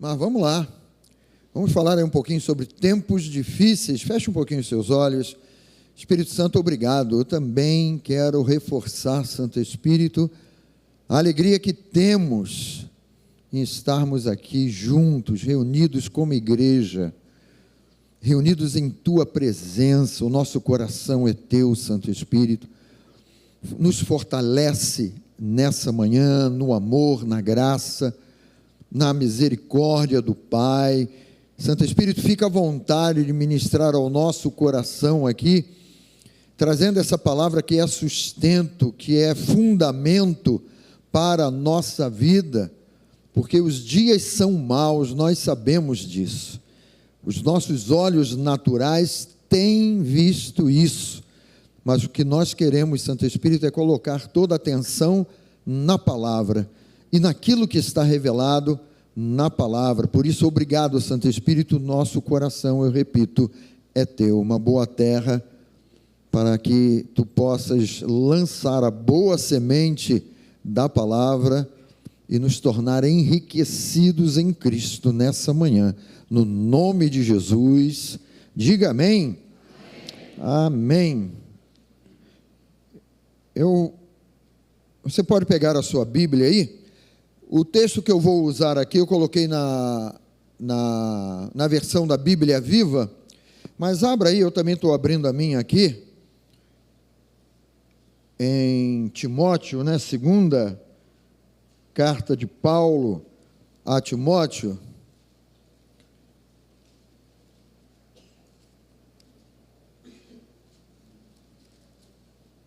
Mas vamos lá, vamos falar aí um pouquinho sobre tempos difíceis. Feche um pouquinho os seus olhos. Espírito Santo, obrigado. Eu também quero reforçar, Santo Espírito, a alegria que temos em estarmos aqui juntos, reunidos como igreja, reunidos em Tua presença. O nosso coração é Teu, Santo Espírito. Nos fortalece nessa manhã, no amor, na graça, na misericórdia do Pai. Santo Espírito, fica à vontade de ministrar ao nosso coração aqui, trazendo essa palavra que é sustento, que é fundamento para a nossa vida, porque os dias são maus, nós sabemos disso. Os nossos olhos naturais têm visto isso, mas o que nós queremos, Santo Espírito, é colocar toda a atenção na palavra e naquilo que está revelado na palavra. Por isso, obrigado, Santo Espírito. Nosso coração, eu repito, é Teu, uma boa terra, para que Tu possas lançar a boa semente da palavra e nos tornar enriquecidos em Cristo nessa manhã, no nome de Jesus. Diga amém. Amém. Você pode pegar a sua Bíblia aí. O texto que eu vou usar aqui, eu coloquei na versão da Bíblia Viva, mas abra aí, eu também estou abrindo a minha aqui, em Timóteo, né? Segunda carta de Paulo a Timóteo.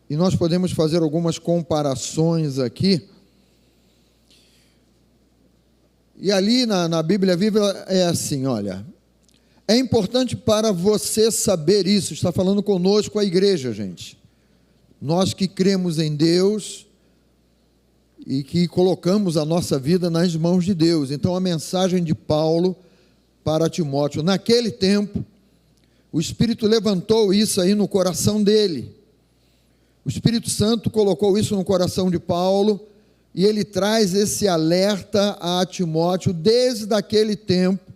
E nós podemos fazer algumas comparações aqui. E ali na Bíblia Viva é assim, olha, é importante para você saber isso, está falando conosco a igreja, gente. Nós que cremos em Deus e que colocamos a nossa vida nas mãos de Deus. Então a mensagem de Paulo para Timóteo, naquele tempo, o Espírito levantou isso aí no coração dele. O Espírito Santo colocou isso no coração de Paulo, e ele traz esse alerta a Timóteo desde aquele tempo,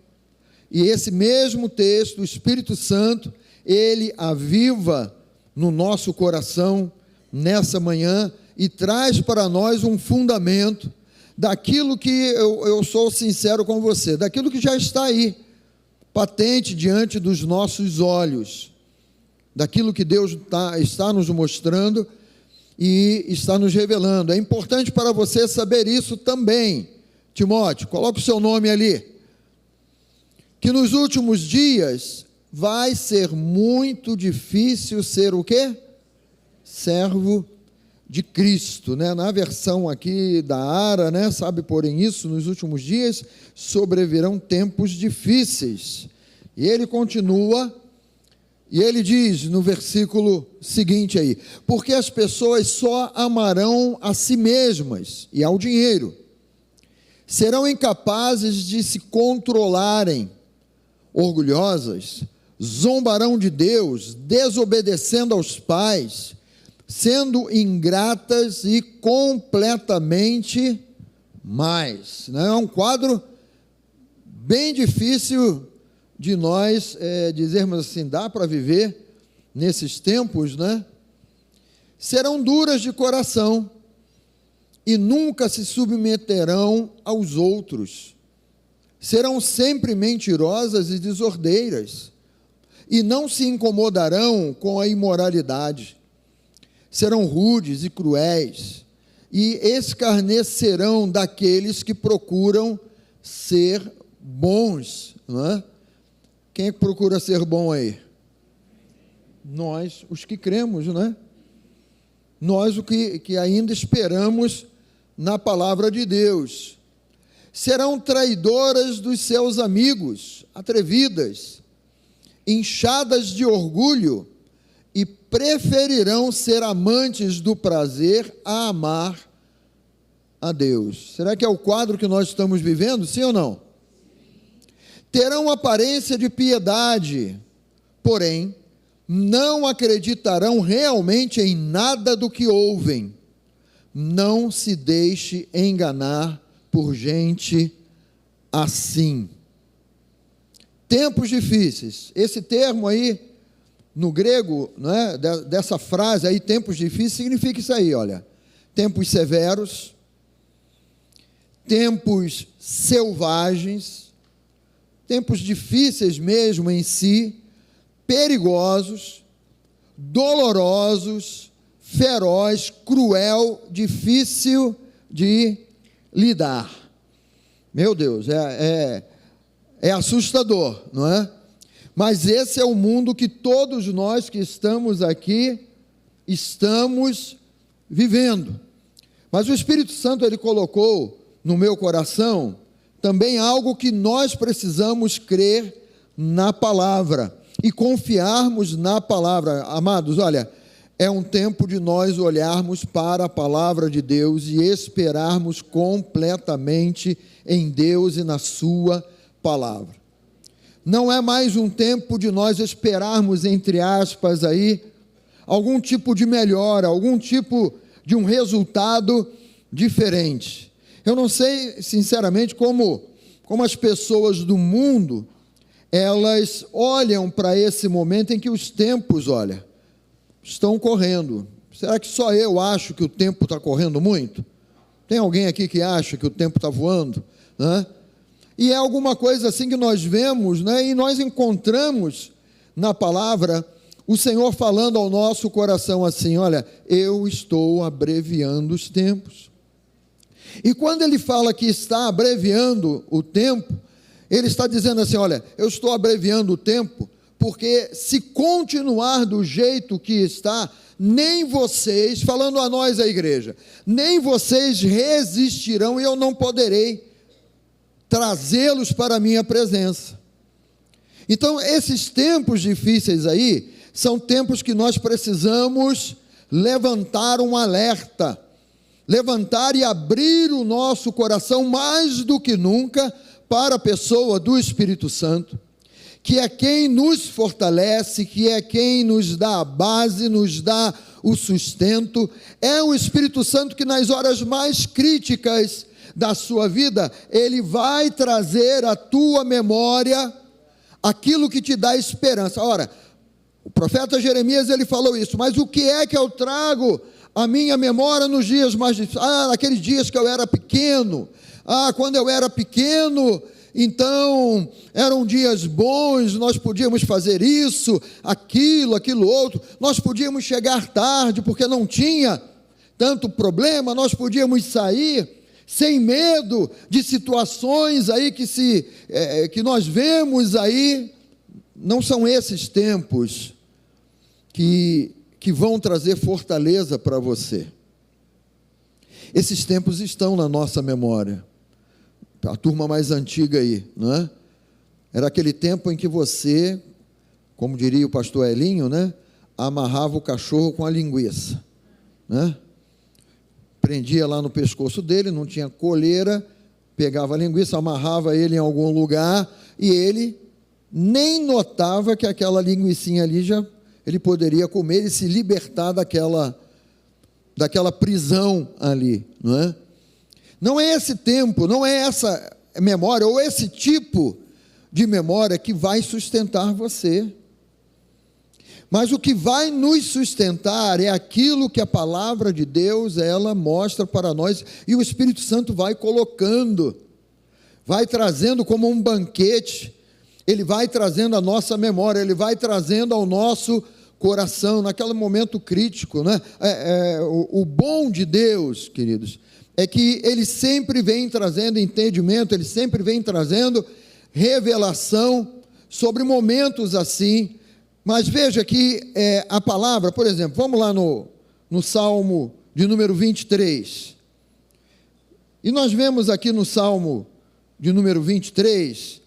e esse mesmo texto, o Espírito Santo, ele aviva no nosso coração, nessa manhã, e traz para nós um fundamento, daquilo que, eu sou sincero com você, daquilo que já está aí, patente diante dos nossos olhos, daquilo que Deus está nos mostrando, e está nos revelando. É importante para você saber isso também, Timóteo, coloca o seu nome ali, que nos últimos dias vai ser muito difícil ser o quê? Servo de Cristo, né? Na versão aqui da Ara, né? Sabe, porém isso, nos últimos dias sobrevirão tempos difíceis. E ele continua, e ele diz no versículo seguinte aí, porque as pessoas só amarão a si mesmas e ao dinheiro, serão incapazes de se controlarem, orgulhosas, zombarão de Deus, desobedecendo aos pais, sendo ingratas e completamente más. É um quadro bem difícil de nós dizermos assim, dá para viver nesses tempos, né? Serão duras de coração e nunca se submeterão aos outros, serão sempre mentirosas e desordeiras, e não se incomodarão com a imoralidade, serão rudes e cruéis, e escarnecerão daqueles que procuram ser bons, não é? Quem é que procura ser bom aí? Nós, os que cremos, né? Nós, o que ainda esperamos na palavra de Deus. Serão traidoras dos seus amigos, atrevidas, inchadas de orgulho, e preferirão ser amantes do prazer a amar a Deus. Será que é o quadro que nós estamos vivendo, sim ou não? Terão aparência de piedade, porém, não acreditarão realmente em nada do que ouvem. Não se deixe enganar por gente assim. Tempos difíceis. Esse termo aí, no grego, né, dessa frase aí, tempos difíceis, significa isso aí, olha. Tempos severos, tempos selvagens, tempos difíceis mesmo em si, perigosos, dolorosos, feroz, cruel, difícil de lidar. Meu Deus, é assustador, não é? Mas esse é o mundo que todos nós que estamos aqui estamos vivendo. Mas o Espírito Santo, ele colocou no meu coração também algo que nós precisamos crer na palavra e confiarmos na palavra. Amados, olha, é um tempo de nós olharmos para a palavra de Deus e esperarmos completamente em Deus e na sua palavra. Não é mais um tempo de nós esperarmos, entre aspas, aí, algum tipo de melhora, algum tipo de um resultado diferente. Eu não sei, sinceramente, como as pessoas do mundo, elas olham para esse momento em que os tempos, olha, estão correndo. Será que só eu acho que o tempo está correndo muito? Tem alguém aqui que acha que o tempo está voando? Né? E é alguma coisa assim que nós vemos, né? E nós encontramos na palavra o Senhor falando ao nosso coração assim: olha, eu estou abreviando os tempos. E quando ele fala que está abreviando o tempo, ele está dizendo assim: olha, eu estou abreviando o tempo, porque se continuar do jeito que está, nem vocês, falando a nós, a igreja, nem vocês resistirão e eu não poderei trazê-los para a minha presença. Então, esses tempos difíceis aí, são tempos que nós precisamos levantar um alerta, levantar e abrir o nosso coração mais do que nunca para a pessoa do Espírito Santo, que é quem nos fortalece, que é quem nos dá a base, nos dá o sustento. É o Espírito Santo que nas horas mais críticas da sua vida, ele vai trazer à tua memória aquilo que te dá esperança. Ora, o profeta Jeremias, ele falou isso, mas o que é que eu trago à minha memória nos dias mais difíceis? Naqueles dias que eu era pequeno, quando eu era pequeno, então eram dias bons, nós podíamos fazer isso, aquilo outro, nós podíamos chegar tarde, porque não tinha tanto problema, nós podíamos sair sem medo de situações aí que nós vemos aí. Não são esses tempos que vão trazer fortaleza para você. Esses tempos estão na nossa memória. A turma mais antiga aí, não é? Era aquele tempo em que você, como diria o pastor Elinho, né, amarrava o cachorro com a linguiça, né? Prendia lá no pescoço dele, não tinha coleira, pegava a linguiça, amarrava ele em algum lugar e ele nem notava que aquela linguicinha ali ele poderia comer e se libertar daquela prisão ali, não é? Não é esse tempo, não é essa memória ou esse tipo de memória que vai sustentar você. Mas o que vai nos sustentar é aquilo que a palavra de Deus, ela mostra para nós, e o Espírito Santo vai colocando, vai trazendo como um banquete, ele vai trazendo a nossa memória, ele vai trazendo ao nosso coração, naquele momento crítico, né? O bom de Deus, queridos, é que ele sempre vem trazendo entendimento, ele sempre vem trazendo revelação sobre momentos assim. Mas veja que a palavra, por exemplo, vamos lá no Salmo de número 23, e nós vemos aqui no Salmo de número 23,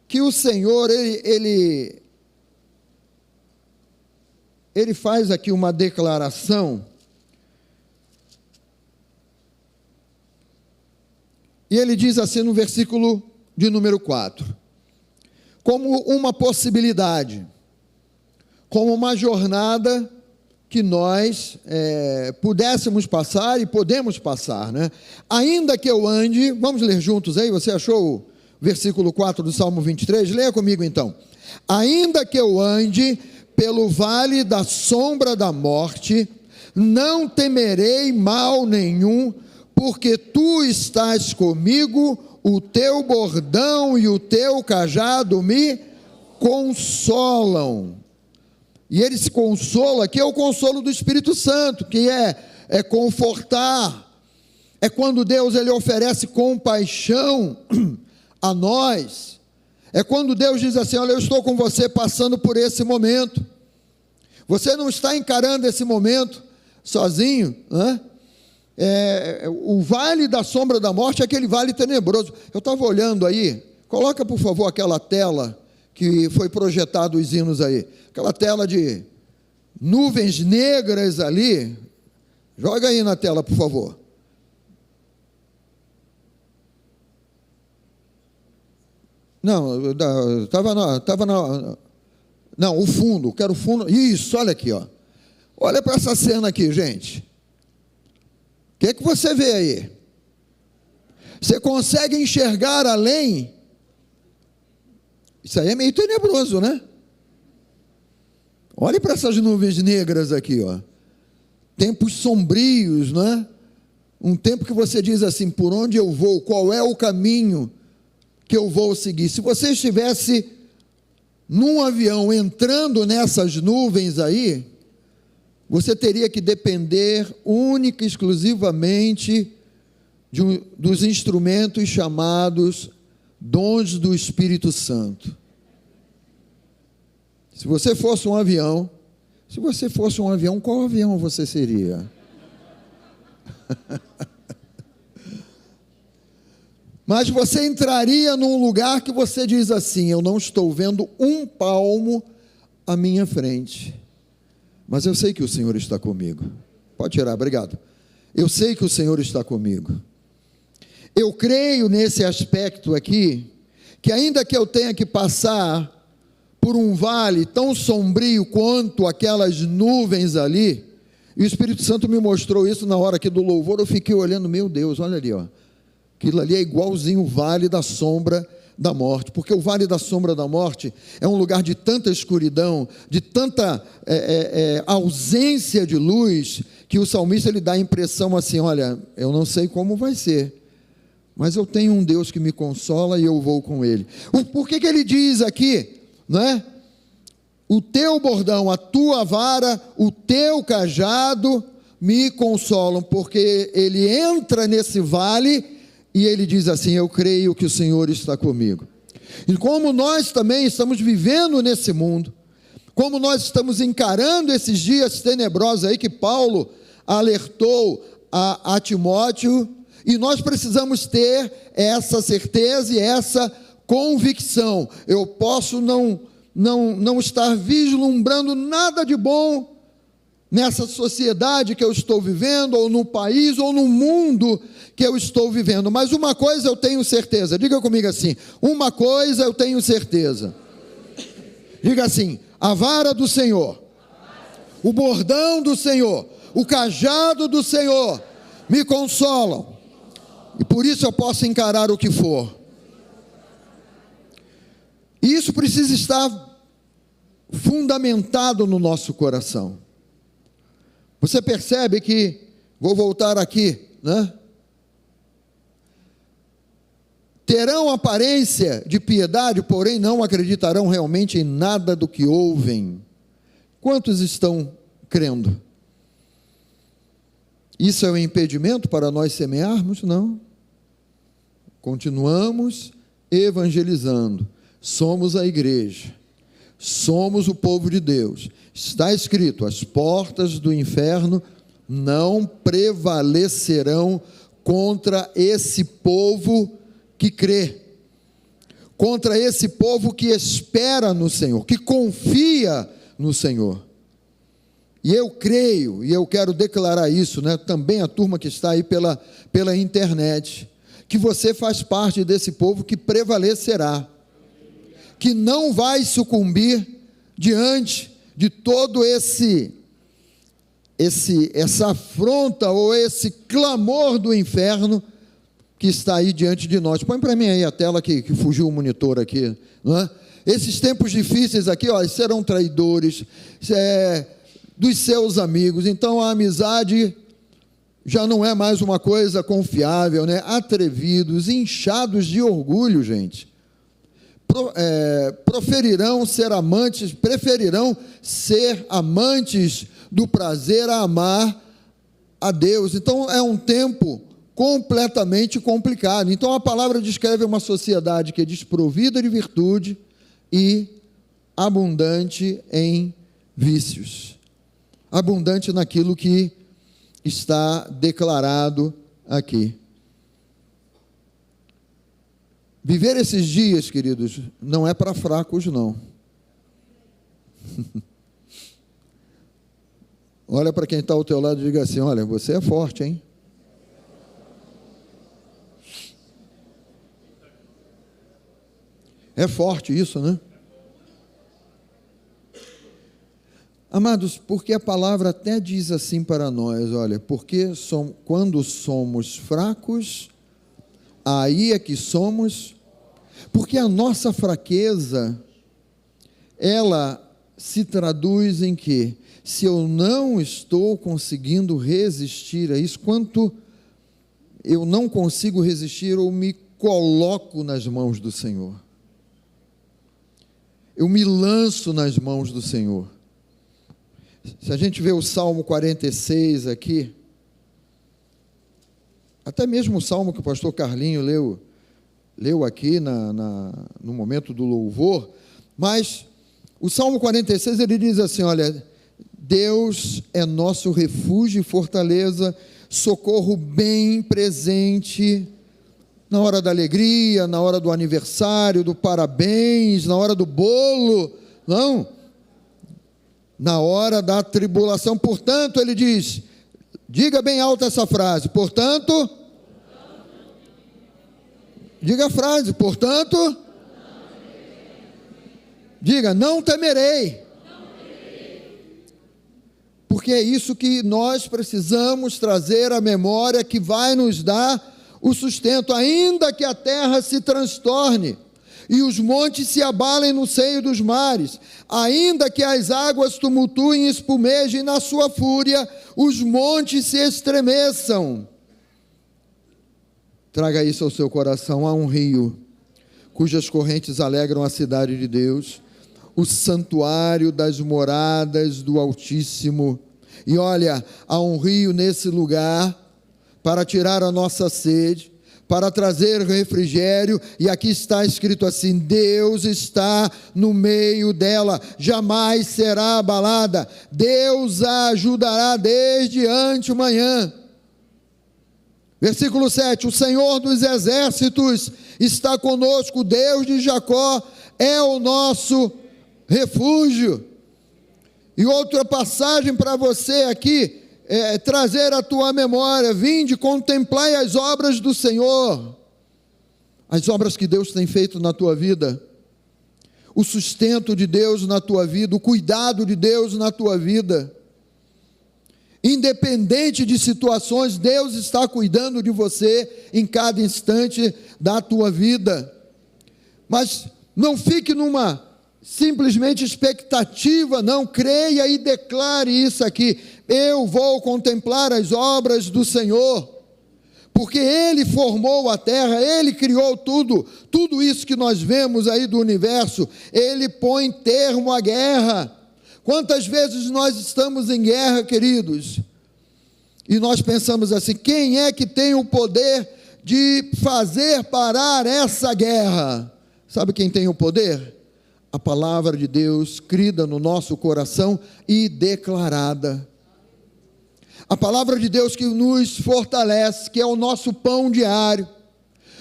que o Senhor, ele faz aqui uma declaração, e ele diz assim no versículo de número 4, como uma possibilidade, como uma jornada que nós pudéssemos passar e podemos passar, né? Ainda que eu ande, vamos ler juntos aí, você achou o versículo 4 do Salmo 23? Leia comigo então. Ainda que eu ande pelo vale da sombra da morte, não temerei mal nenhum, porque tu estás comigo, o teu bordão e o teu cajado me consolam. E ele se consola, aqui é o consolo do Espírito Santo, que é confortar, é quando Deus ele oferece compaixão a nós, é quando Deus diz assim: olha, eu estou com você passando por esse momento, você não está encarando esse momento sozinho, né? O vale da sombra da morte é aquele vale tenebroso. Eu estava olhando aí, coloca por favor aquela tela que foi projetado os hinos aí, aquela tela de nuvens negras ali, joga aí na tela por favor. Não, não, o fundo, quero o fundo, isso, olha aqui, ó. Olha para essa cena aqui, gente. O que você vê aí? Você consegue enxergar além? Isso aí é meio tenebroso, né? Olhe para essas nuvens negras aqui, ó. Tempos sombrios, né? Um tempo que você diz assim: por onde eu vou? Qual é o caminho que eu vou seguir? Se você estivesse num avião entrando nessas nuvens aí, você teria que depender única e exclusivamente dos instrumentos chamados dons do Espírito Santo. Se você fosse um avião, qual avião você seria? Mas você entraria num lugar que você diz assim: eu não estou vendo um palmo à minha frente, mas eu sei que o Senhor está comigo. Pode tirar, obrigado. Eu sei que o Senhor está comigo. Eu creio nesse aspecto aqui, que ainda que eu tenha que passar por um vale tão sombrio quanto aquelas nuvens ali, e o Espírito Santo me mostrou isso na hora aqui do louvor, eu fiquei olhando, meu Deus, olha ali, ó, aquilo ali é igualzinho o vale da sombra da morte, porque o vale da sombra da morte é um lugar de tanta escuridão, de tanta ausência de luz, que o salmista ele dá a impressão assim: olha, eu não sei como vai ser, mas eu tenho um Deus que me consola e eu vou com Ele. Por que ele diz aqui, não é? O teu bordão, a tua vara, o teu cajado me consolam, porque ele entra nesse vale e ele diz assim: eu creio que o Senhor está comigo. E como nós também estamos vivendo nesse mundo, como nós estamos encarando esses dias tenebrosos aí que Paulo alertou a Timóteo, e nós precisamos ter essa certeza e essa convicção. Eu posso não estar vislumbrando nada de bom nessa sociedade que eu estou vivendo, ou no país, ou no mundo que eu estou vivendo, mas uma coisa eu tenho certeza, diga comigo assim: uma coisa eu tenho certeza, diga assim: a vara do Senhor, o bordão do Senhor, o cajado do Senhor me consolam, e por isso eu posso encarar o que for. Isso precisa estar fundamentado no nosso coração. Você percebe que, vou voltar aqui, né? Terão aparência de piedade, porém não acreditarão realmente em nada do que ouvem. Quantos estão crendo? Isso é um impedimento para nós semearmos? Não. Continuamos evangelizando. Somos a igreja. Somos o povo de Deus. Está escrito: as portas do inferno não prevalecerão contra esse povo que crê, contra esse povo que espera no Senhor, que confia no Senhor. E eu creio, e eu quero declarar isso, né, também a turma que está aí pela internet, que você faz parte desse povo que prevalecerá, que não vai sucumbir diante de todo esse essa afronta ou esse clamor do inferno que está aí diante de nós. Põe para mim aí a tela que fugiu o monitor aqui, não é? Esses tempos difíceis aqui, ó, serão traidores dos seus amigos. Então a amizade já não é mais uma coisa confiável, né? Atrevidos, inchados de orgulho, gente. Preferirão ser amantes do prazer a amar a Deus. Então é um tempo completamente complicado. Então a palavra descreve uma sociedade que é desprovida de virtude e abundante em vícios, abundante naquilo que está declarado aqui. Viver esses dias, queridos, não é para fracos, não. Olha para quem está ao teu lado e diga assim: olha, você é forte, hein? É forte isso, né? Amados, porque a palavra até diz assim para nós, olha, porque quando somos fracos, aí é que somos, porque a nossa fraqueza, ela se traduz em quê? Se eu não estou conseguindo resistir a isso, quanto eu não consigo resistir, eu me coloco nas mãos do Senhor. Eu me lanço nas mãos do Senhor. Se a gente vê o Salmo 46 aqui, até mesmo o Salmo que o pastor Carlinho leu aqui no momento do louvor, mas o Salmo 46 ele diz assim, olha, Deus é nosso refúgio e fortaleza, socorro bem presente na hora da alegria, na hora do aniversário, do parabéns, na hora do bolo, não, na hora da tribulação. Portanto, ele diz, diga bem alta essa frase, portanto, diga a frase, portanto, diga, não temerei, porque é isso que nós precisamos trazer à memória, que vai nos dar o sustento, ainda que a terra se transtorne, e os montes se abalem no seio dos mares, ainda que as águas tumultuem e espumejem na sua fúria, os montes se estremeçam. Traga isso ao seu coração. Há um rio, cujas correntes alegram a cidade de Deus, o santuário das moradas do Altíssimo. E olha, há um rio nesse lugar, para tirar a nossa sede, para trazer refrigério, e aqui está escrito assim, Deus está no meio dela, jamais será abalada, Deus a ajudará desde antemanhã. Versículo 7, o Senhor dos exércitos está conosco, Deus de Jacó é o nosso refúgio. E outra passagem para você aqui, trazer a tua memória, vinde, contemplai as obras do Senhor, as obras que Deus tem feito na tua vida, o sustento de Deus na tua vida, o cuidado de Deus na tua vida, independente de situações, Deus está cuidando de você em cada instante da tua vida. Mas não fique numa simplesmente expectativa, não, creia e declare isso aqui, eu vou contemplar as obras do Senhor, porque Ele formou a terra, Ele criou tudo isso que nós vemos aí do universo, Ele põe termo à guerra. Quantas vezes nós estamos em guerra, queridos, e nós pensamos assim, quem é que tem o poder de fazer parar essa guerra? Sabe quem tem o poder? A palavra de Deus, crida no nosso coração e declarada. A palavra de Deus que nos fortalece, que é o nosso pão diário.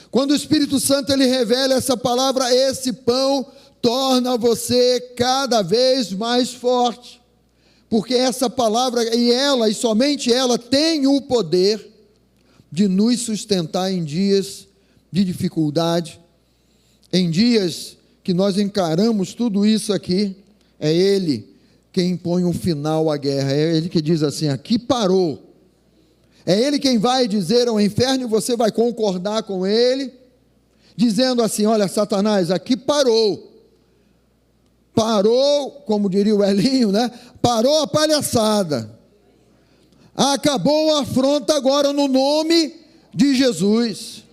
Quando o Espírito Santo ele revela essa palavra, esse pão torna você cada vez mais forte. Porque essa palavra, e somente ela, tem o poder de nos sustentar em dias de dificuldade, em dias que nós encaramos tudo isso aqui, é Ele quem põe um final à guerra, é Ele que diz assim: aqui parou. É Ele quem vai dizer ao inferno, e você vai concordar com Ele, dizendo assim: olha, Satanás, aqui parou. Parou, como diria o Elinho, né? Parou a palhaçada. Acabou a afronta agora no nome de Jesus.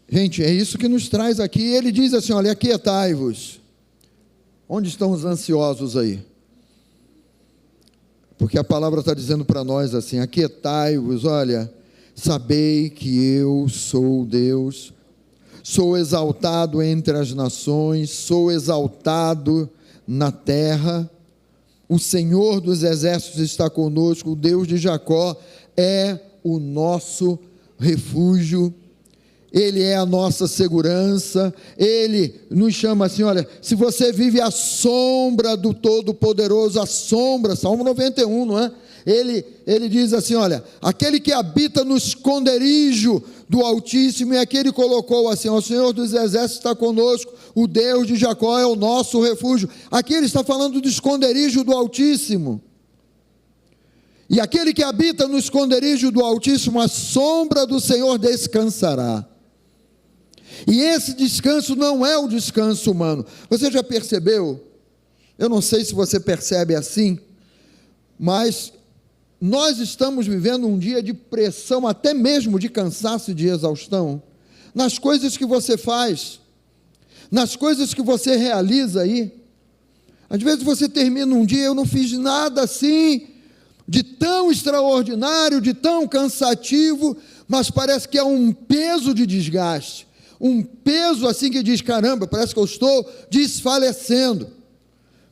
Gente, é isso que nos traz aqui. Ele diz assim: olha, aquietai-vos. Onde estão os ansiosos aí? Porque a palavra está dizendo para nós assim: aquietai-vos, olha, sabei que eu sou Deus, sou exaltado entre as nações, sou exaltado na terra, o Senhor dos exércitos está conosco, o Deus de Jacó é o nosso refúgio, Ele é a nossa segurança. Ele nos chama assim: olha, se você vive à sombra do Todo-Poderoso, a sombra, Salmo 91, não é? Ele diz assim: olha, aquele que habita no esconderijo do Altíssimo, e aquele colocou assim: o Senhor dos exércitos está conosco, o Deus de Jacó é o nosso refúgio. Aqui ele está falando do esconderijo do Altíssimo. E aquele que habita no esconderijo do Altíssimo, a sombra do Senhor descansará. E esse descanso não é o descanso humano. Você já percebeu? Eu não sei se você percebe assim, mas nós estamos vivendo um dia de pressão, até mesmo de cansaço e de exaustão, nas coisas que você faz, nas coisas que você realiza aí. Às vezes você termina um dia: eu não fiz nada assim, de tão extraordinário, de tão cansativo, mas parece que é um peso de desgaste, um peso assim que diz: caramba, parece que eu estou desfalecendo,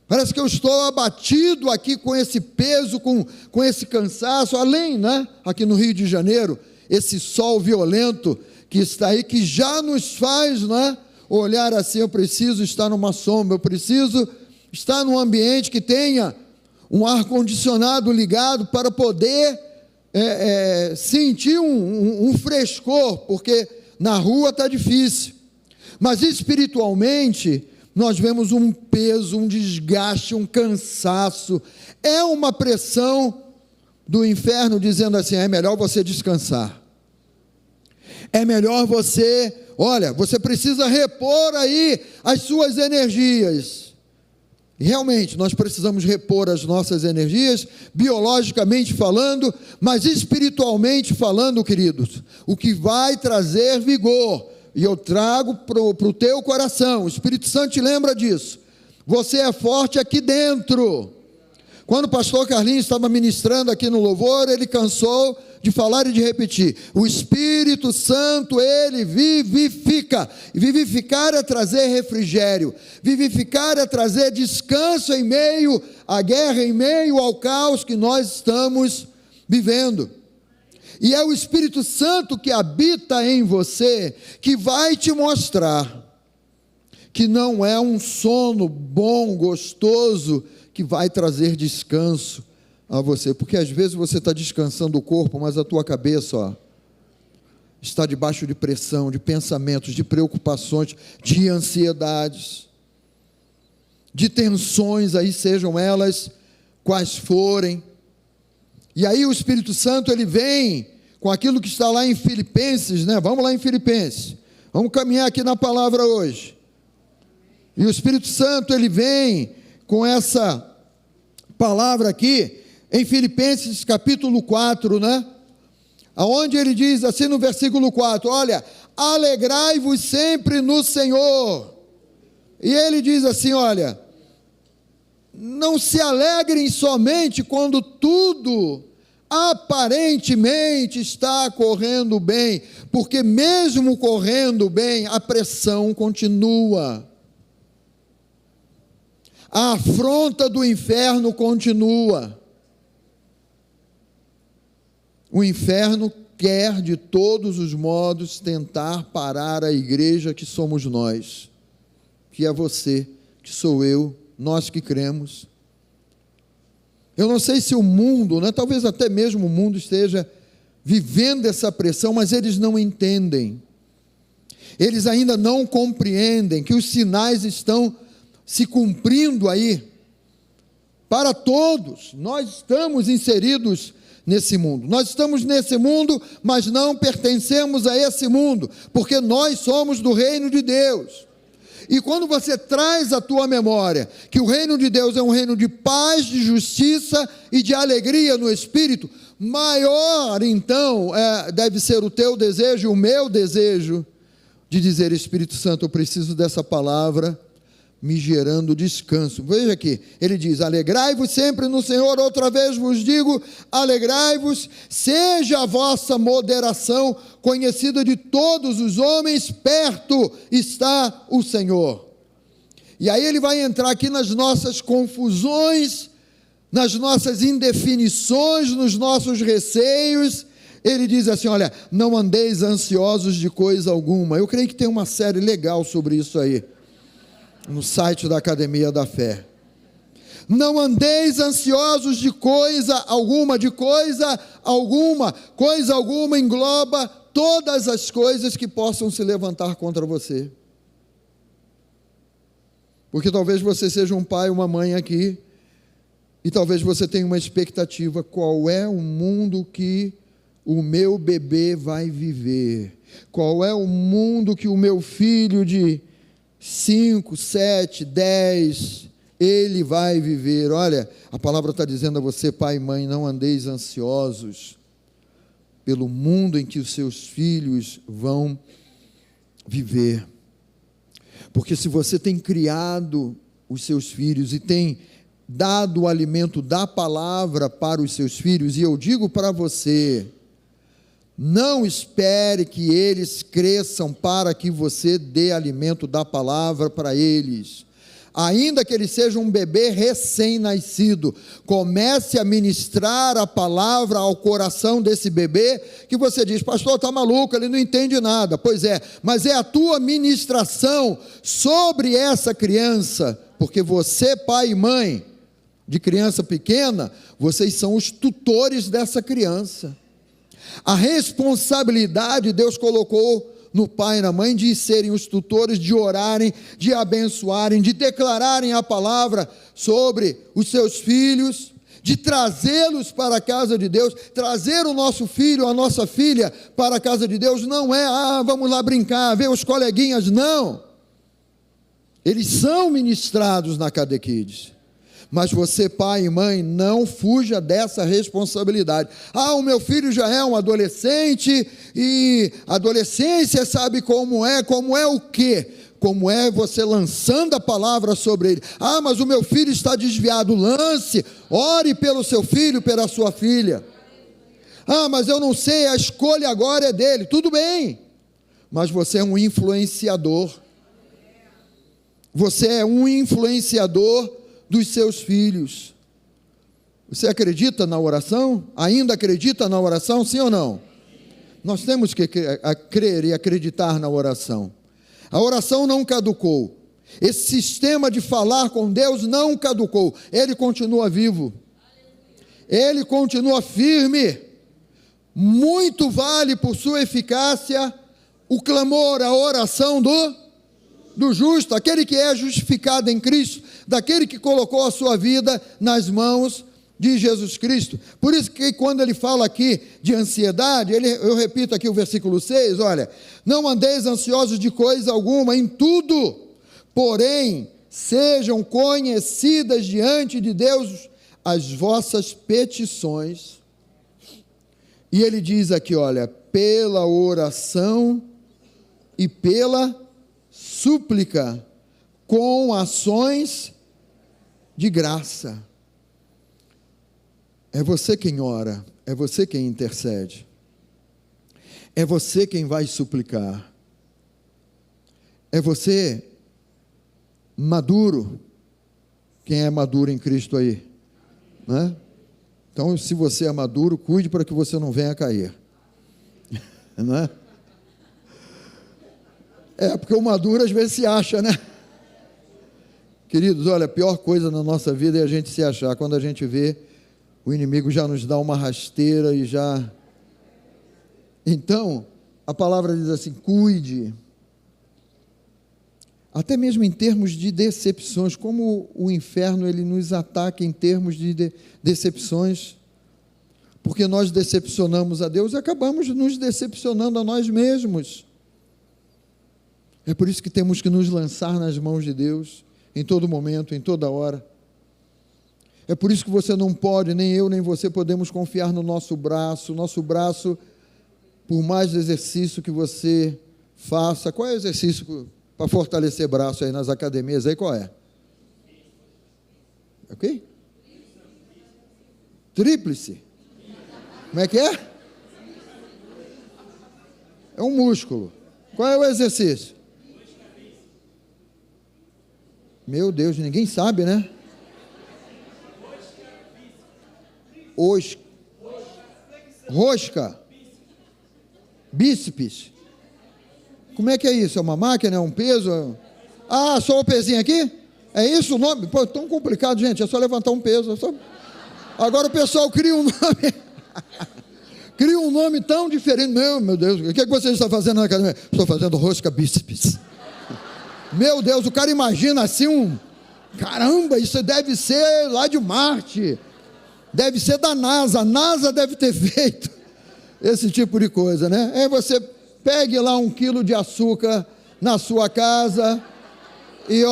parece que eu estou abatido aqui com esse peso, com esse cansaço, além, né, aqui no Rio de Janeiro, esse sol violento que está aí, que já nos faz, né, olhar assim: eu preciso estar numa sombra, eu preciso estar num ambiente que tenha um ar-condicionado ligado para poder sentir um frescor, porque na rua está difícil. Mas espiritualmente nós vemos um peso, um desgaste, um cansaço, é uma pressão do inferno dizendo assim: é melhor você descansar, é melhor você, olha, você precisa repor aí as suas energias. Realmente, nós precisamos repor as nossas energias, biologicamente falando, mas espiritualmente falando, queridos, o que vai trazer vigor, e eu trago para o teu coração, o Espírito Santo te lembra disso, você é forte aqui dentro. Quando o pastor Carlinhos estava ministrando aqui no louvor, ele cansou de falar e de repetir: o Espírito Santo, ele vivifica, e vivificar é trazer refrigério, vivificar é trazer descanso em meio à guerra, em meio ao caos que nós estamos vivendo. E é o Espírito Santo que habita em você, que vai te mostrar que não é um sono bom, gostoso, que vai trazer descanso a você, porque às vezes você está descansando o corpo, mas a tua cabeça, ó, está debaixo de pressão, de pensamentos, de preocupações, de ansiedades, de tensões aí, sejam elas quais forem. E aí o Espírito Santo, ele vem com aquilo que está lá em Filipenses, né? Vamos lá em Filipenses, vamos caminhar aqui na palavra hoje. E o Espírito Santo, ele vem com essa palavra aqui, em Filipenses capítulo 4, né? Aonde ele diz assim no versículo 4, olha, alegrai-vos sempre no Senhor. E ele diz assim, olha, não se alegrem somente quando tudo aparentemente está correndo bem, porque mesmo correndo bem, a pressão continua. A afronta do inferno continua. O inferno quer de todos os modos tentar parar a igreja que somos nós, que é você, que sou eu, nós que cremos. Eu não sei se o mundo, né, talvez até mesmo o mundo esteja vivendo essa pressão, mas eles não entendem. Eles ainda não compreendem que os sinais estão se cumprindo aí para todos. Nós estamos inseridos nesse mundo. Nós estamos nesse mundo, mas não pertencemos a esse mundo, porque nós somos do reino de Deus. E quando você traz à tua memória que o reino de Deus é um reino de paz, de justiça e de alegria no Espírito, maior então deve ser o teu desejo, o meu desejo, de dizer: Espírito Santo, eu preciso dessa palavra me gerando descanso. Veja aqui, ele diz: alegrai-vos sempre no Senhor, outra vez vos digo, alegrai-vos, seja a vossa moderação conhecida de todos os homens, perto está o Senhor. E aí ele vai entrar aqui nas nossas confusões, nas nossas indefinições, nos nossos receios. Ele diz assim: olha, não andeis ansiosos de coisa alguma. Eu creio que tem uma série legal sobre isso aí, no site da Academia da Fé. Não andeis ansiosos de coisa alguma, coisa alguma engloba todas as coisas que possam se levantar contra você. Porque talvez você seja um pai, uma mãe aqui, e talvez você tenha uma expectativa: qual é o mundo que o meu bebê vai viver? Qual é o mundo que o meu filho de 5, 7, 10, ele vai viver? Olha, a palavra está dizendo a você, pai e mãe: não andeis ansiosos pelo mundo em que os seus filhos vão viver. Porque se você tem criado os seus filhos e tem dado o alimento da palavra para os seus filhos, e eu digo para você, não espere que eles cresçam para que você dê alimento da palavra para eles. Ainda que ele seja um bebê recém-nascido, comece a ministrar a palavra ao coração desse bebê, que você diz: pastor, está maluco, ele não entende nada. Pois é, mas é a tua ministração sobre essa criança, porque você, pai e mãe de criança pequena, vocês são os tutores dessa criança. A responsabilidade Deus colocou no pai e na mãe de serem os tutores, de orarem, de abençoarem, de declararem a palavra sobre os seus filhos, de trazê-los para a casa de Deus. Trazer o nosso filho, a nossa filha para a casa de Deus não é: vamos lá brincar, ver os coleguinhas. Não, eles são ministrados na catequese. Mas você, pai e mãe, não fuja dessa responsabilidade. O meu filho já é um adolescente, e adolescência sabe como é o quê? Como é você lançando a palavra sobre ele. Mas o meu filho está desviado. Lance, ore pelo seu filho, pela sua filha. Mas eu não sei, a escolha agora é dele. Tudo bem, mas você é um influenciador. Você é um influenciador dos seus filhos. Você acredita na oração? Ainda acredita na oração, sim ou não? Nós temos que crer e acreditar na oração. A oração não caducou. Esse sistema de falar com Deus não caducou. Ele continua vivo. Ele continua firme. Muito vale por sua eficácia o clamor, a oração do justo, aquele que é justificado em Cristo, daquele que colocou a sua vida nas mãos de Jesus Cristo. Por isso que quando ele fala aqui de ansiedade, eu repito aqui o versículo 6, olha: não andeis ansiosos de coisa alguma, em tudo, porém, sejam conhecidas diante de Deus as vossas petições. E ele diz aqui, olha, pela oração e pela súplica, com ações de graça. É você quem ora, é você quem intercede, é você quem vai suplicar, é você maduro. Quem é maduro em Cristo aí? Né? Então, se você é maduro, cuide para que você não venha a cair. Não é? Porque o maduro às vezes se acha, né? Queridos, olha, a pior coisa na nossa vida é a gente se achar. Quando a gente vê, o inimigo já nos dá uma rasteira e já... Então, a palavra diz assim: cuide. até mesmo em termos de decepções, como o inferno ele nos ataca em termos de decepções, porque nós decepcionamos a Deus e acabamos nos decepcionando a nós mesmos. É por isso que temos que nos lançar nas mãos de Deus, em todo momento, em toda hora. É por isso que você não pode, nem eu, nem você podemos confiar no nosso braço. Nosso braço, por mais exercício que você faça, qual é o exercício para fortalecer braço aí nas academias? Aí qual é? É o quê? Tríplice. Como é que é? É um músculo. Qual é o exercício? Meu Deus, ninguém sabe, né? Rosca. Bíceps. Como é que é isso? É uma máquina? É um peso? Ah, só o pezinho aqui? É isso o nome? Pô, tão complicado, gente. É só levantar um peso. Agora o pessoal cria um nome. Cria um nome tão diferente. Meu Deus, o que você está fazendo na academia? Estou fazendo rosca bíceps. Meu Deus, o cara imagina assim caramba, isso deve ser lá de Marte. Deve ser da NASA. A NASA deve ter feito esse tipo de coisa, né? Aí você pegue lá 1 quilo de açúcar na sua casa e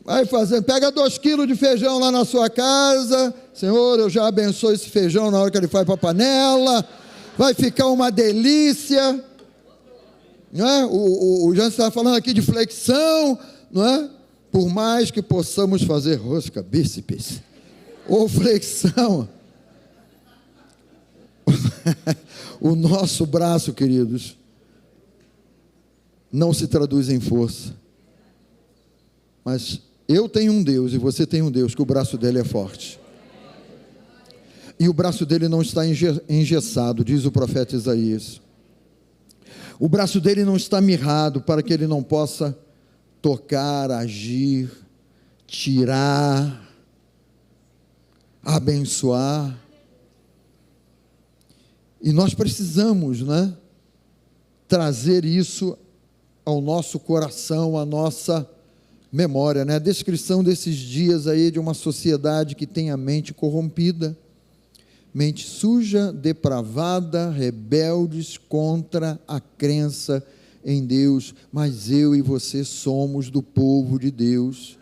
vai fazendo, pega 2 quilos de feijão lá na sua casa. Senhor, eu já abençoo esse feijão na hora que ele vai para a panela, vai ficar uma delícia, não é? O Jean está falando aqui de flexão, não é? Por mais que possamos fazer rosca bíceps ou flexão, o nosso braço, queridos, não se traduz em força, mas eu tenho um Deus e você tem um Deus que o braço dele é forte, e o braço dele não está engessado, diz o profeta Isaías. O braço dele não está mirrado para que ele não possa tocar, agir, tirar, abençoar. E nós precisamos, né, trazer isso ao nosso coração, à nossa memória, né? A descrição desses dias aí de uma sociedade que tem a mente corrompida, mente suja, depravada, rebeldes contra a crença em Deus. Mas eu e você somos do povo de Deus.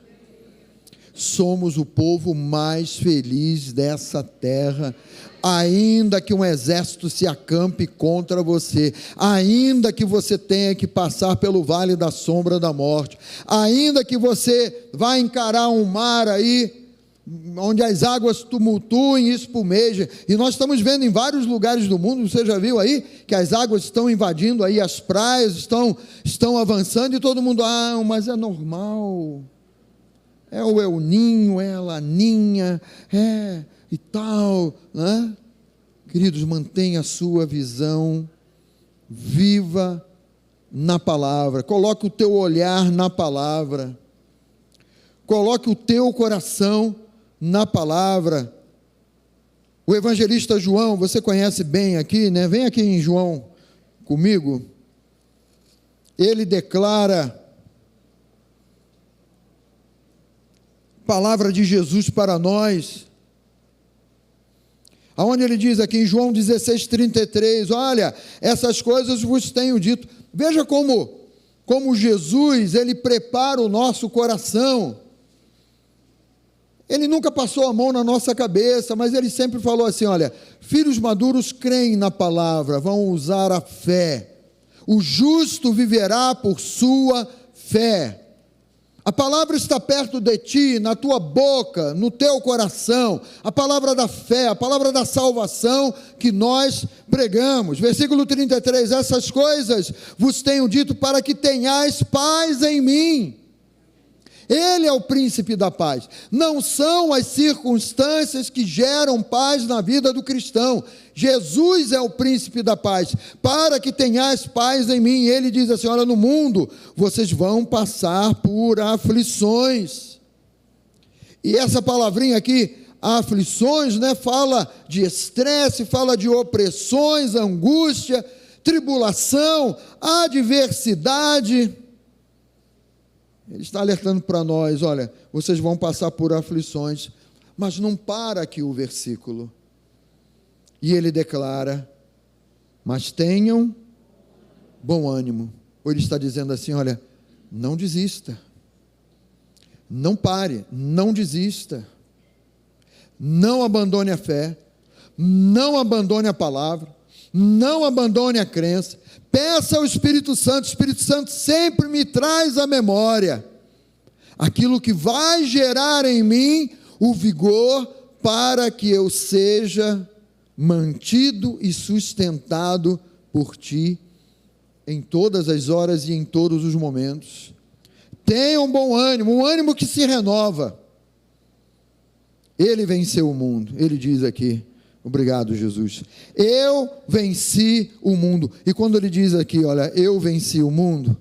Somos o povo mais feliz dessa terra, ainda que um exército se acampe contra você, ainda que você tenha que passar pelo vale da sombra da morte, ainda que você vá encarar um mar aí, onde as águas tumultuem e espumejem, e nós estamos vendo em vários lugares do mundo, você já viu aí, que as águas estão invadindo aí as praias, estão avançando, e todo mundo, mas é normal, é o El Ninho, é a Laninha, e tal, né? Queridos, mantenha a sua visão viva na palavra, coloque o teu olhar na palavra, coloque o teu coração na palavra. O evangelista João, você conhece bem aqui, né? Vem aqui em João comigo. Ele declara palavra de Jesus para nós, aonde ele diz aqui em João 16:33, olha, essas coisas vos tenho dito. Veja como Jesus, ele prepara o nosso coração. Ele nunca passou a mão na nossa cabeça, mas ele sempre falou assim, olha, filhos maduros creem na palavra, vão usar a fé, o justo viverá por sua fé. A palavra está perto de ti, na tua boca, no teu coração, a palavra da fé, a palavra da salvação que nós pregamos. Versículo 33, essas coisas vos tenho dito para que tenhais paz em mim. Ele é o príncipe da paz. Não são as circunstâncias que geram paz na vida do cristão. Jesus é o príncipe da paz. Para que tenhais paz em mim. Ele diz assim, olha, no mundo vocês vão passar por aflições. E essa palavrinha aqui, aflições, né, fala de estresse, fala de opressões, angústia, tribulação, adversidade. Ele está alertando para nós, olha, vocês vão passar por aflições, mas não para aqui o versículo. E ele declara, mas tenham bom ânimo. Ou ele está dizendo assim, olha, não desista, não pare, não desista, não abandone a fé, não abandone a palavra, não abandone a crença, peça ao Espírito Santo. O Espírito Santo sempre me traz à memória aquilo que vai gerar em mim o vigor para que eu seja mantido e sustentado por ti em todas as horas e em todos os momentos. Tenha um bom ânimo, um ânimo que se renova. Ele venceu o mundo, ele diz aqui, obrigado Jesus, eu venci o mundo. E quando ele diz aqui, olha, eu venci o mundo,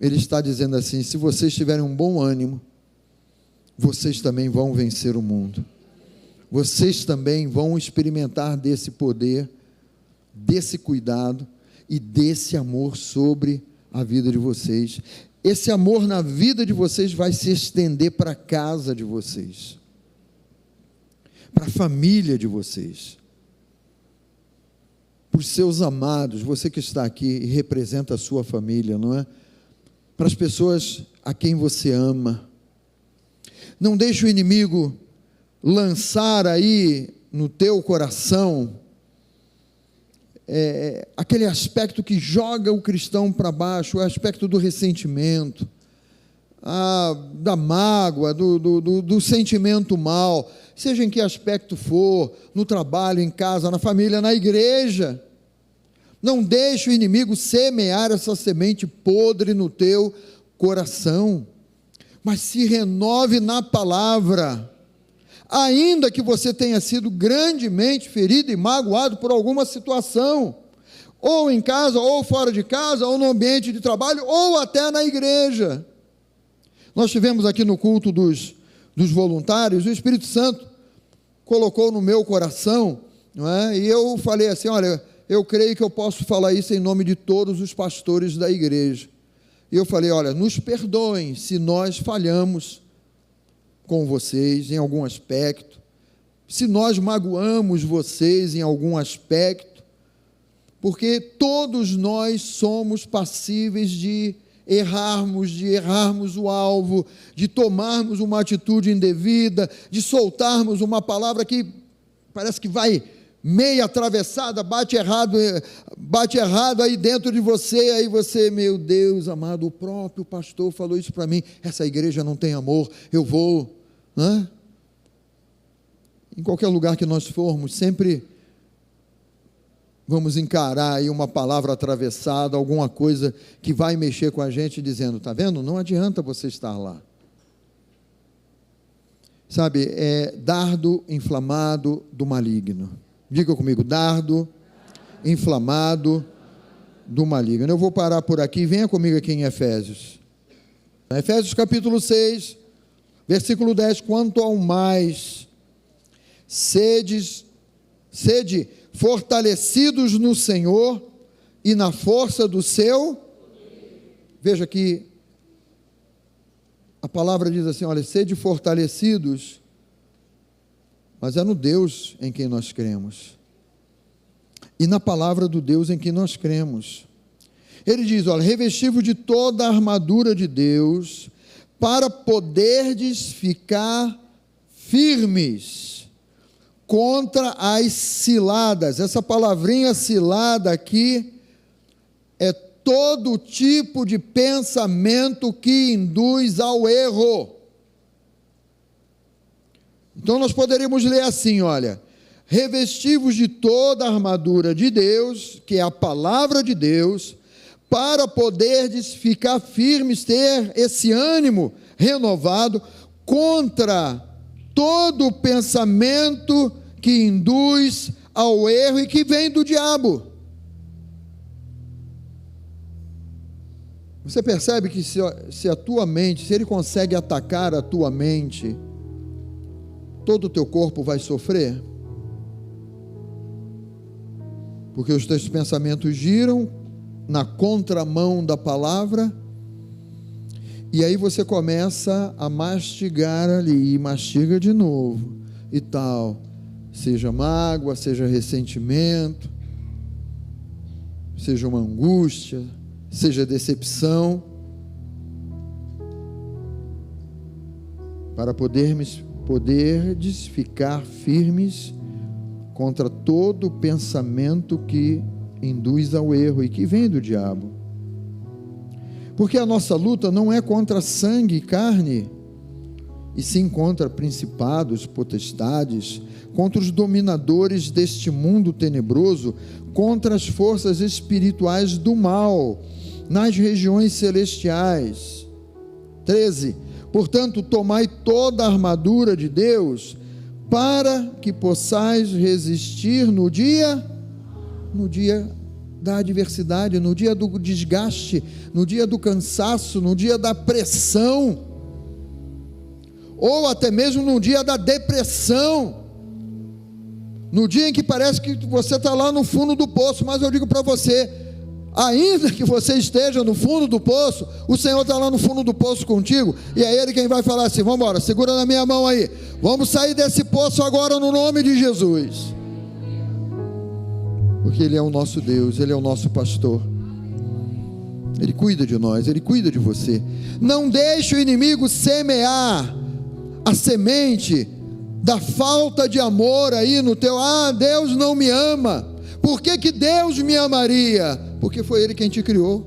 ele está dizendo assim, se vocês tiverem um bom ânimo, vocês também vão vencer o mundo, vocês também vão experimentar desse poder, desse cuidado e desse amor sobre a vida de vocês. Esse amor na vida de vocês vai se estender para a casa de vocês, para a família de vocês, para os seus amados, você que está aqui e representa a sua família, não é? Para as pessoas a quem você ama. Não deixe o inimigo lançar aí no teu coração aquele aspecto que joga o cristão para baixo, o aspecto do ressentimento, da mágoa, do sentimento mal, seja em que aspecto for, no trabalho, em casa, na família, na igreja. Não deixe o inimigo semear essa semente podre no teu coração, mas se renove na palavra, ainda que você tenha sido grandemente ferido e magoado por alguma situação, ou em casa, ou fora de casa, ou no ambiente de trabalho, ou até na igreja. Nós tivemos aqui no culto dos voluntários, o Espírito Santo colocou no meu coração, não é? E eu falei assim, olha, eu creio que eu posso falar isso em nome de todos os pastores da igreja. E eu falei, olha, nos perdoem se nós falhamos com vocês em algum aspecto, se nós magoamos vocês em algum aspecto, porque todos nós somos passíveis de errarmos o alvo, de tomarmos uma atitude indevida, de soltarmos uma palavra que parece que vai meia atravessada, bate errado aí dentro de você, aí você, meu Deus amado, o próprio pastor falou isso para mim, essa igreja não tem amor, eu vou, né? Em qualquer lugar que nós formos, sempre vamos encarar aí uma palavra atravessada, alguma coisa que vai mexer com a gente, dizendo, está vendo? Não adianta você estar lá. Sabe, dardo inflamado do maligno. Diga comigo, dardo inflamado do maligno. Eu vou parar por aqui, venha comigo aqui em Efésios. Efésios capítulo 6, versículo 10, quanto ao mais, sede fortalecidos no Senhor e na força do seu, veja que a palavra diz assim, olha, sede fortalecidos, mas é no Deus em quem nós cremos, e na palavra do Deus em quem nós cremos. Ele diz, olha, revesti-vos de toda a armadura de Deus, para poderdes ficar firmes contra as ciladas. Essa palavrinha cilada aqui é todo tipo de pensamento que induz ao erro. Então nós poderíamos ler assim, olha, revesti-vos de toda a armadura de Deus, que é a palavra de Deus, para poderdes ficar firmes, ter esse ânimo renovado contra todo pensamento que induz ao erro e que vem do diabo. Você percebe que se a tua mente, se ele consegue atacar a tua mente, todo o teu corpo vai sofrer? Porque os teus pensamentos giram na contramão da palavra, E aí você começa a mastigar ali, e mastiga de novo, e tal. Seja mágoa, seja ressentimento, seja uma angústia, seja decepção, para podermos ficar firmes contra todo pensamento que induz ao erro e que vem do diabo. Porque a nossa luta não é contra sangue e carne, e sim contra principados, potestades, contra os dominadores deste mundo tenebroso, contra as forças espirituais do mal, nas regiões celestiais. 13. Portanto, tomai toda a armadura de Deus, para que possais resistir no dia da adversidade, no dia do desgaste, no dia do cansaço, no dia da pressão, ou até mesmo no dia da depressão, no dia em que parece que você está lá no fundo do poço. Mas eu digo para você, ainda que você esteja no fundo do poço, o Senhor está lá no fundo do poço contigo, e é Ele quem vai falar assim: vamos embora, segura na minha mão aí, vamos sair desse poço agora no nome de Jesus, porque Ele é o nosso Deus, Ele é o nosso pastor, Ele cuida de nós, Ele cuida de você. Não deixe o inimigo semear a semente da falta de amor aí no teu: Deus não me ama. Por que Deus me amaria? Porque foi Ele quem te criou,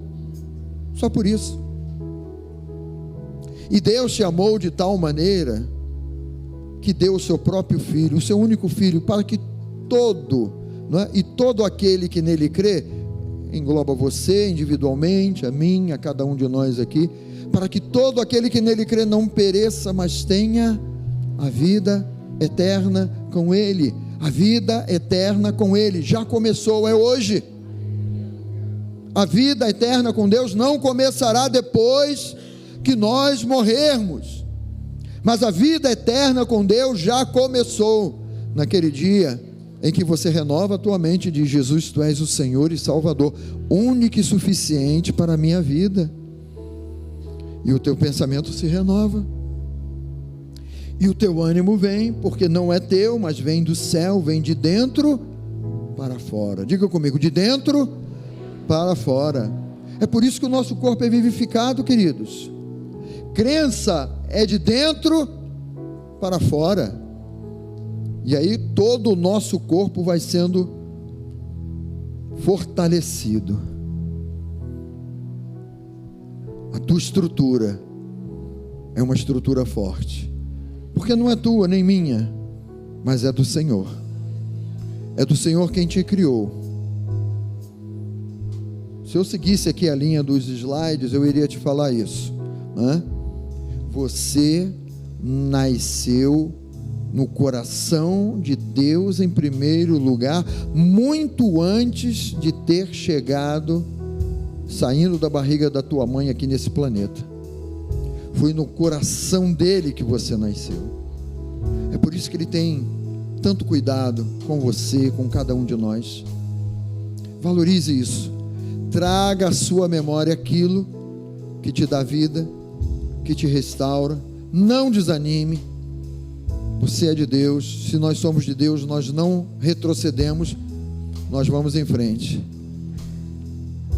só por isso. E Deus te amou de tal maneira que deu o seu próprio Filho, o seu único Filho, para que e todo aquele que nele crê, engloba você individualmente, a mim, a cada um de nós aqui, para que todo aquele que nele crê não pereça, mas tenha a vida eterna com Ele. A vida eterna com Ele já começou, é hoje. A vida eterna com Deus não começará depois que nós morrermos, mas a vida eterna com Deus já começou naquele dia em que você renova a tua mente e diz: Jesus, Tu és o Senhor e Salvador, único e suficiente para a minha vida. E o teu pensamento se renova, e o teu ânimo vem, porque não é teu, mas vem do céu, vem de dentro para fora. Diga comigo: de dentro para fora. É por isso que o nosso corpo é vivificado, queridos. Crença é de dentro para fora, e aí todo o nosso corpo vai sendo fortalecido. A tua estrutura é uma estrutura forte, porque não é tua nem minha, mas é do Senhor. É do Senhor quem te criou. Se eu seguisse aqui a linha dos slides, eu iria te falar isso, né? Você nasceu no coração de Deus em primeiro lugar, muito antes de ter chegado, saindo da barriga da tua mãe aqui nesse planeta. Foi no coração dele que você nasceu. É por isso que ele tem tanto cuidado com você, com cada um de nós. Valorize isso. Traga à sua memória aquilo que te dá vida, que te restaura. Não desanime. Você é de Deus. Se nós somos de Deus, nós não retrocedemos, nós vamos em frente.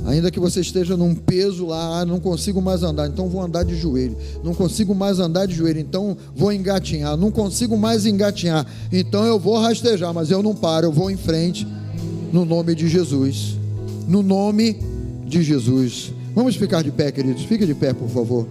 Ainda que você esteja num peso lá: não consigo mais andar, então vou andar de joelho. Não consigo mais andar de joelho, então vou engatinhar. Não consigo mais engatinhar, então eu vou rastejar, mas eu não paro, eu vou em frente, no nome de Jesus. No nome de Jesus. Vamos ficar de pé, queridos. Fique de pé, por favor.